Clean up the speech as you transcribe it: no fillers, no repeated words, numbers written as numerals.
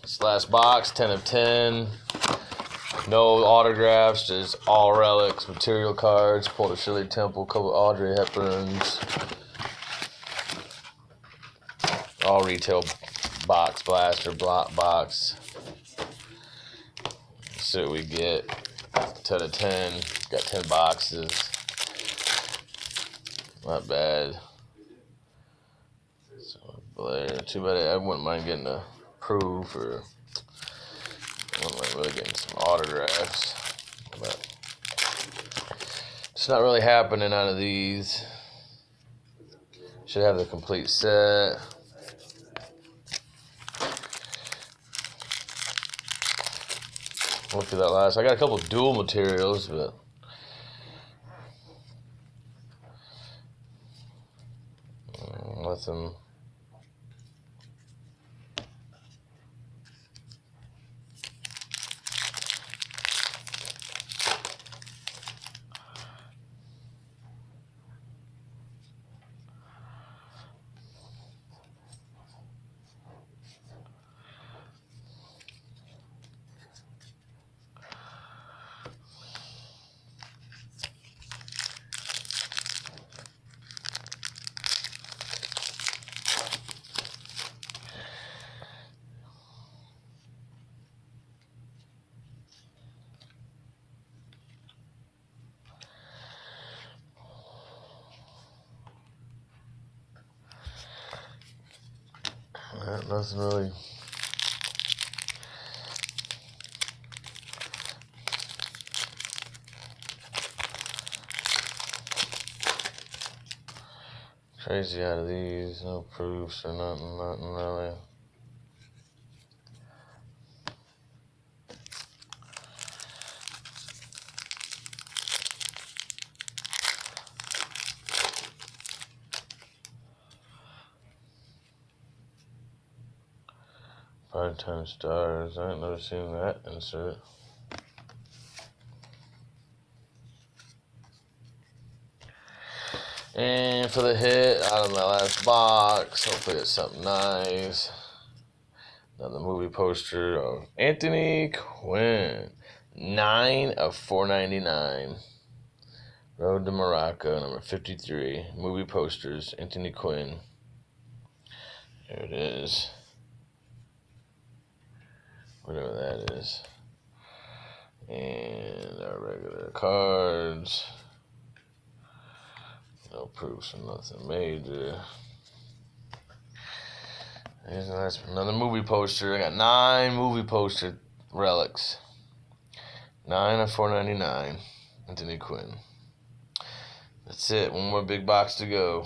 This last box, 10 of 10. No autographs, just all relics, material cards. Pulled a Shirley Temple, couple Audrey Hepburns. All retail box blaster, block box. Let's see what we get. 10 of 10. Got 10 boxes. Not bad. So, Blair. Too bad I wouldn't mind getting a proof, or I wouldn't mind really getting some autographs. But it's not really happening out of these. Should have the complete set. Look at that last. I got a couple dual materials, but nothing. Nothing really. Crazy out of these. No proofs or nothing really. Five-time stars. I ain't never seen that insert. And for the hit out of my last box, hopefully it's something nice. Another movie poster of Anthony Quinn. 9 of 499. Road to Morocco, number 53. Movie posters, Anthony Quinn. There it is. Whatever that is. And our regular cards. No proofs or nothing major. Here's another movie poster. I got 9 movie poster relics. 9 of 499. Anthony Quinn. That's it. One more big box to go.